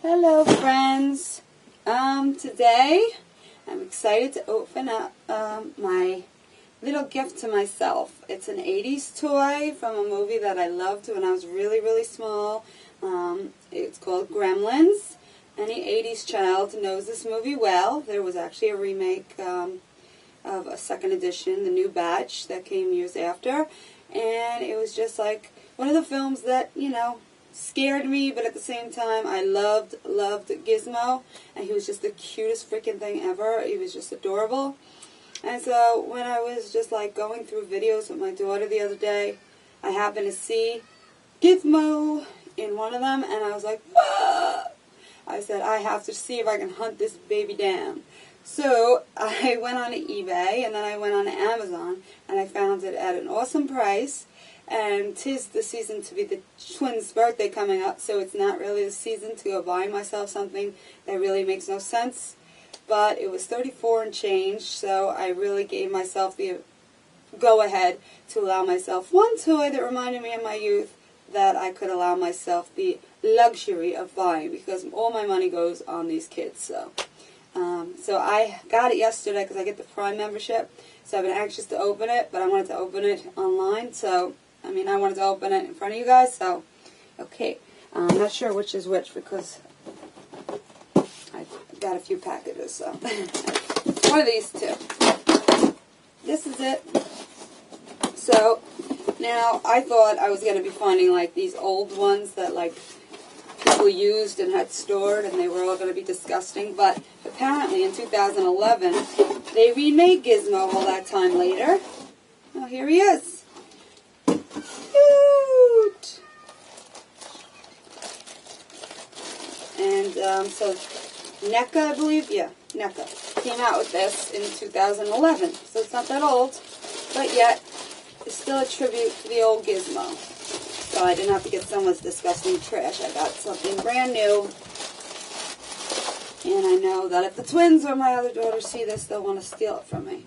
Hello friends. Today I'm excited to open up my little gift to myself. It's an 80s toy from a movie that I loved when I was really small. It's called Gremlins. Any 80s child knows this movie well. There was actually a remake of a second edition, the new batch that came years after, and it was just like one of the films that, you know, scared me, but at the same time I loved Gizmo, and he was just the cutest freaking thing ever. He was just adorable. And so when I was just like going through videos with my daughter the other day, I happened to see Gizmo in one of them, and I was like, ah! I said, I have to see if I can hunt this baby down. So I went on eBay, and then I went on Amazon, and I found it at an awesome price. And 'tis the season to be the twins' birthday coming up, so it's not really the season to go buy myself something that really makes no sense. But it was $34 and change, so I really gave myself the go-ahead to allow myself one toy that reminded me of my youth that I could allow myself the luxury of buying, because all my money goes on these kids. So I got it yesterday because I get the Prime membership, so I've been anxious to open it, but I wanted to open it online, so I wanted to open it in front of you guys, so, okay. I'm not sure which is which because I got a few packages, so. One of these two. This is it. So, now, I thought I was going to be finding, like, these old ones that, like, people used and had stored, and they were all going to be disgusting, but apparently in 2011, they remade Gizmo all that time later. Oh, here he is. Cute! And, so, NECA, I believe, yeah, NECA, came out with this in 2011, so it's not that old, but yet, it's still a tribute to the old Gizmo. So I didn't have to get someone's disgusting trash. I got something brand new. And I know that if the twins or my other daughter see this, they'll want to steal it from me.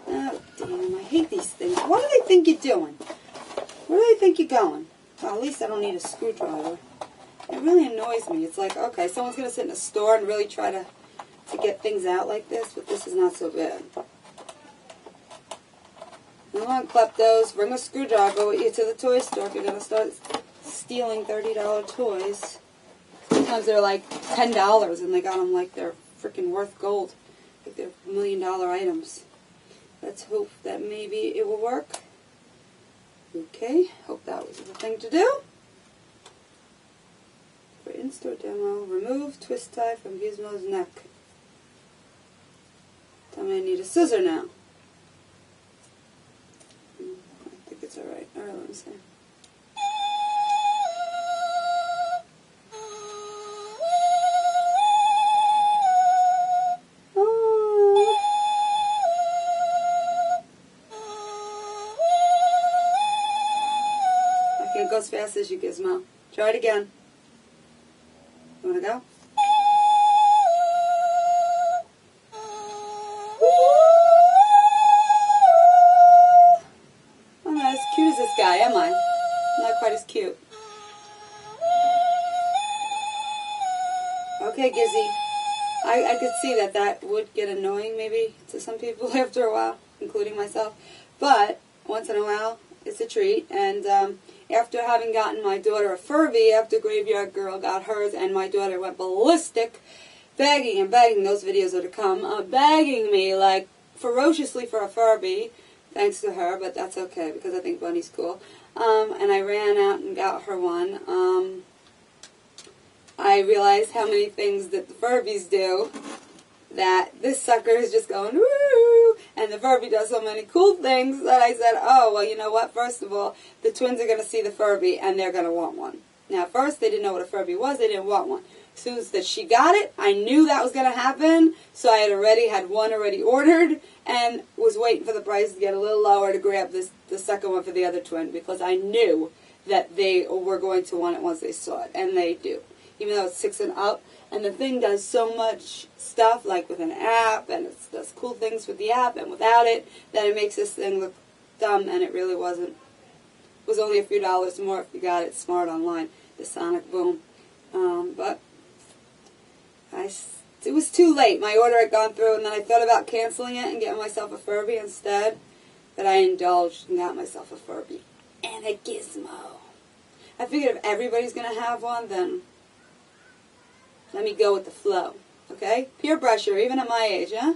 Oh, damn, I hate these things. What do they think you're doing? Where do they think you're going? Well, at least I don't need a screwdriver. It really annoys me. It's like, okay, someone's going to sit in a store and really try to get things out like this, but this is not so bad. Come on, kleptos, bring a screwdriver with you to the toy store if you're going to start stealing $30 toys. Sometimes they're like $10 and they got them like they're freaking worth gold. Like they're $1 million items. Let's hope that maybe it will work. Okay, hope that was the thing to do. For in-store demo, remove twist tie from Gizmo's neck. Tell me I need a scissor now. I think it's alright. Alright, let me see. Oh. I can't go as fast as you, Gizmo. Try it again. You want to go? Guy, am I? Not quite as cute. Okay, Gizzy. I could see that would get annoying maybe to some people after a while, including myself. But once in a while, it's a treat. And after having gotten my daughter a Furby, after Graveyardgirl got hers, and my daughter went ballistic, begging and begging, those videos are to come, begging me like ferociously for a Furby. Thanks to her, but that's okay because I think Bunny's cool. And I ran out and got her one. I realized how many things that the Furbies do, that this sucker is just going, woo! And the Furby does so many cool things that I said, oh, well, you know what? First of all, the twins are going to see the Furby and they're going to want one. Now, at first, they didn't know what a Furby was. They didn't want one. As soon as that she got it, I knew that was going to happen, so I had one already ordered, and was waiting for the price to get a little lower to grab the second one for the other twin, because I knew that they were going to want it once they saw it, and they do. Even though it's 6 and up, and the thing does so much stuff, like with an app, and it does cool things with the app and without it, that it makes this thing look dumb, and it really wasn't. was only a few dollars more if you got it smart online, the Sonic Boom. But it was too late. My order had gone through, and then I thought about canceling it and getting myself a Furby instead. But I indulged and got myself a Furby and a Gizmo. I figured if everybody's going to have one, then let me go with the flow. Okay? Peer pressure, even at my age, huh?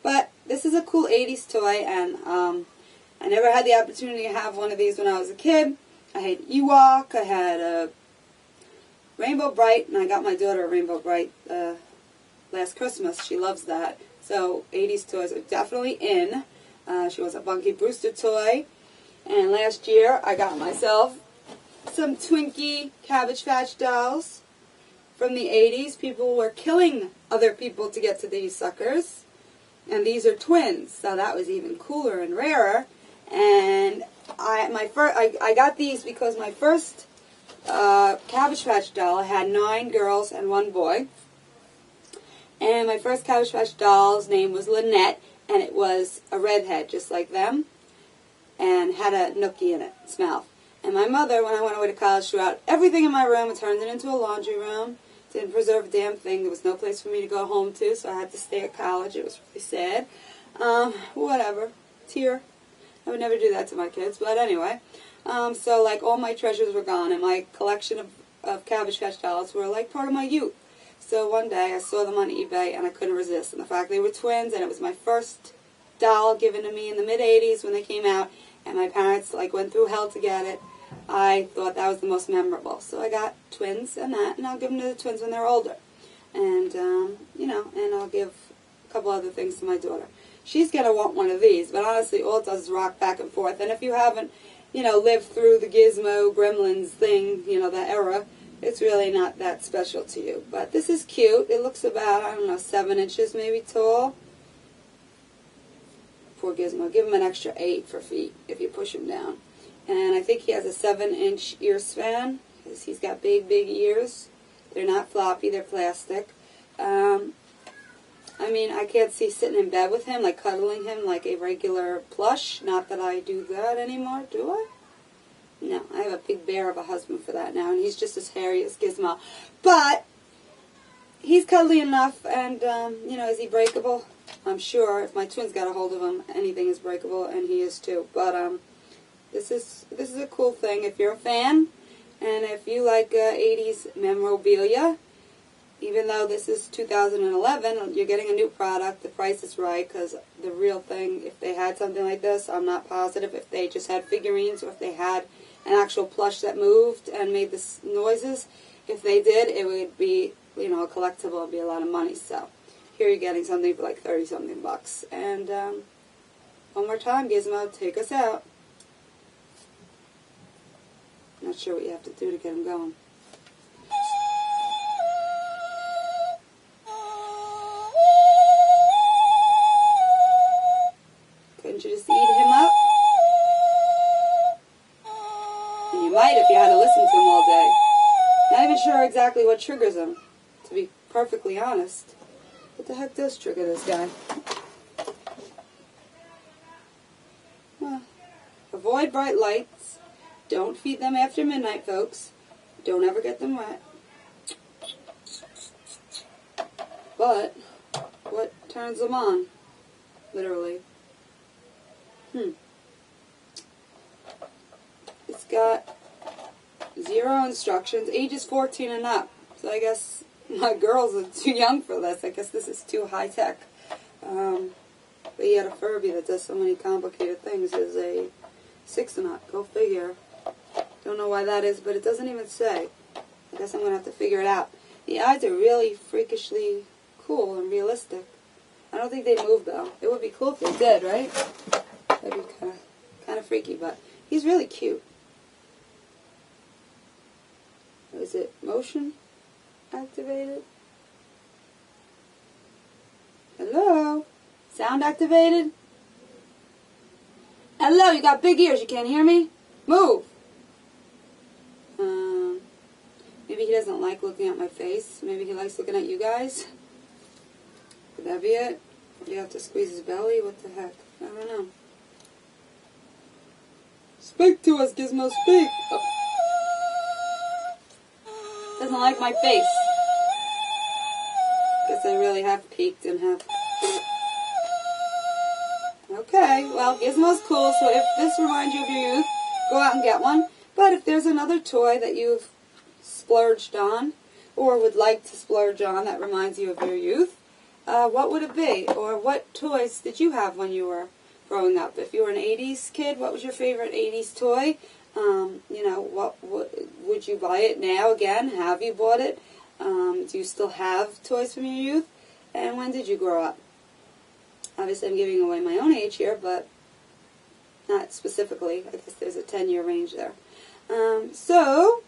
But this is a cool 80s toy, and I never had the opportunity to have one of these when I was a kid. I had Ewok, I had a Rainbow Bright, and I got my daughter a Rainbow Bright last Christmas. She loves that. So 80s toys are definitely in. She was a Bunky Brewster toy. And last year I got myself some Twinkie Cabbage Patch Dolls from the 80s. People were killing other people to get to these suckers. And these are twins, so that was even cooler and rarer. And I got these because my first Cabbage Patch doll had 9 girls and 1 boy. And my first Cabbage Patch doll's name was Lynette, and it was a redhead just like them, and had a nookie in its mouth. And my mother, when I went away to college, threw out everything in my room and turned it into a laundry room. Didn't preserve a damn thing. There was no place for me to go home to, so I had to stay at college. It was really sad. Whatever. Tear. I would never do that to my kids, but anyway. So, like, all my treasures were gone, and my collection of Cabbage Patch dolls were, like, part of my youth. So one day I saw them on eBay, and I couldn't resist. And the fact they were twins, and it was my first doll given to me in the mid-'80s when they came out, and my parents, like, went through hell to get it. I thought that was the most memorable. So I got twins and that, and I'll give them to the twins when they're older. And, you know, and I'll give a couple other things to my daughter. She's going to want one of these, but honestly, all it does is rock back and forth. And if you haven't, you know, lived through the Gizmo, Gremlins thing, you know, that era, it's really not that special to you. But this is cute. It looks about, I don't know, 7 inches maybe tall. Poor Gizmo. Give him an extra 8 for feet if you push him down. And I think he has a 7-inch ear span, because he's got big, big ears. They're not floppy, they're plastic. I mean, I can't see sitting in bed with him, like cuddling him like a regular plush. Not that I do that anymore, do I? No, I have a big bear of a husband for that now, and he's just as hairy as Gizmo. But he's cuddly enough, and, you know, is he breakable? I'm sure if my twins got a hold of him, anything is breakable, and he is too. But, this is a cool thing if you're a fan, and if you like 80s memorabilia. Even though this is 2011, you're getting a new product. The price is right, because the real thing, if they had something like this, I'm not positive if they just had figurines or if they had an actual plush that moved and made the noises. If they did, it would be, you know, a collectible. It would be a lot of money. So here you're getting something for like 30-something bucks. And one more time, Gizmo, take us out. Not sure what you have to do to get him going. Couldn't you just eat him up? And you might if you had to listen to him all day. Not even sure exactly what triggers him, to be perfectly honest. What the heck does trigger this guy? Well, avoid bright lights. Don't feed them after midnight, folks. Don't ever get them wet. But what turns them on? Literally. It's got 0 instructions. Ages 14 and up. So I guess my girls are too young for this. I guess this is too high tech. But yet a Furby that does so many complicated things is a 6 and up. Go figure. Don't know why that is, but it doesn't even say. I guess I'm going to have to figure it out. The eyes are really freakishly cool and realistic. I don't think they move, though. It would be cool if they did, right? That'd be kind of freaky, but he's really cute. Is it motion activated? Hello? Sound activated? Hello, you got big ears. You can't hear me? Move! Maybe he doesn't like looking at my face. Maybe he likes looking at you guys. Could that be it? Or do you have to squeeze his belly? What the heck? I don't know. Speak to us, Gizmo, speak. Oh. Doesn't like my face. Guess I really have peeked and have... Okay, well, Gizmo's cool, so if this reminds you of your youth, go out and get one. But if there's another toy that you've splurged on, or would like to splurge on that reminds you of your youth, what would it be? Or what toys did you have when you were growing up? If you were an 80s kid, what was your favorite 80s toy? You know, what would you buy it now again? Have you bought it? Do you still have toys from your youth? And when did you grow up? Obviously, I'm giving away my own age here, but not specifically. I guess there's a 10-year range there. So,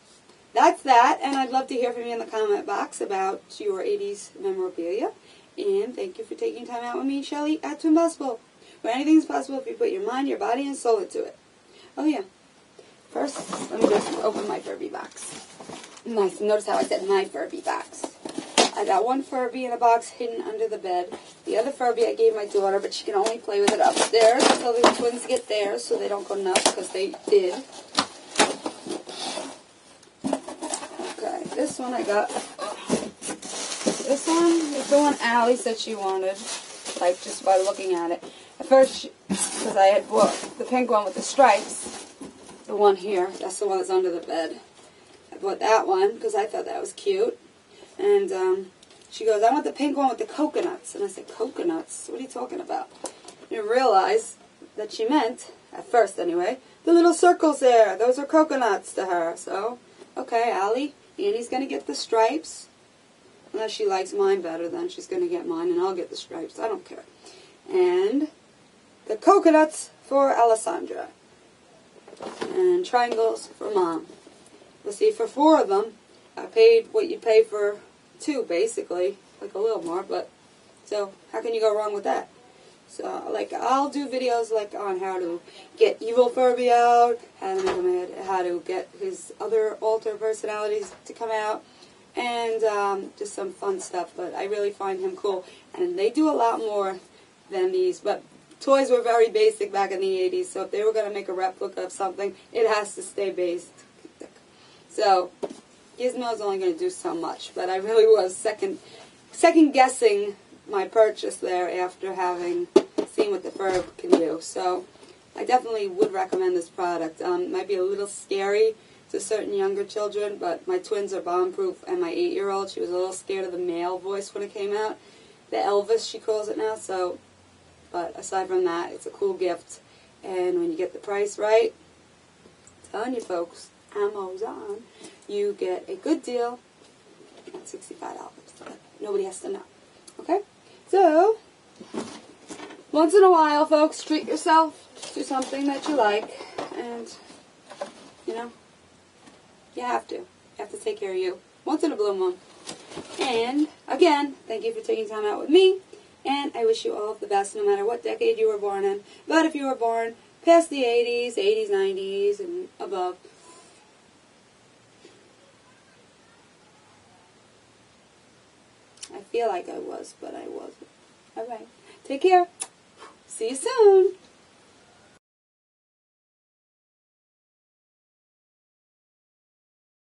that's that, and I'd love to hear from you in the comment box about your 80s memorabilia. And thank you for taking time out with me, Shelly, at Twin Possible, where anything's possible if you put your mind, your body, and soul into it. Oh, yeah. First, let me just open my Furby box. Nice. Notice how I said my Furby box. I got one Furby in a box hidden under the bed. The other Furby I gave my daughter, but she can only play with it upstairs until the twins get there so they don't go nuts, because they did. Okay, this one I got. This one is the one Allie said she wanted, like just by looking at it. At first, because I had bought the pink one with the stripes, the one here, that's the one that's under the bed. I bought that one because I thought that was cute. And she goes, I want the pink one with the coconuts. And I said, coconuts? What are you talking about? I didn't realize that she meant, at first anyway, the little circles there. Those are coconuts to her. So, okay, Allie, Annie's going to get the stripes. Unless she likes mine better, then she's going to get mine, and I'll get the stripes. I don't care. And the coconuts for Alessandra. And triangles for Mom. Let's see, for 4 of them, I paid what you pay for 2, basically. Like a little more, but... So, how can you go wrong with that? So, like, I'll do videos, like, on how to get Evil Furby out, how to make him mad, how to get his other alter personalities to come out, and just some fun stuff. But I really find him cool. And they do a lot more than these, but toys were very basic back in the 80s, so if they were going to make a replica of something, it has to stay basic. So, Gizmo's only going to do so much, but I really was second guessing my purchase there after having seen what the Furb can do. So, I definitely would recommend this product. It might be a little scary to certain younger children, but my twins are bomb-proof, and my 8-year-old, she was a little scared of the male voice when it came out. The Elvis, she calls it now, so... But aside from that, it's a cool gift. And when you get the price right, I'm telling you folks, ammo's on, you get a good deal at $65. But nobody has to know. Okay? So, once in a while, folks, treat yourself to something that you like. And, you know, you have to. You have to take care of you. Once in a blue moon. And, again, thank you for taking time out with me. And I wish you all the best no matter what decade you were born in. But if you were born past the 80s, 90s, and above, I feel like I was, but I wasn't. Alright. Take care. See you soon.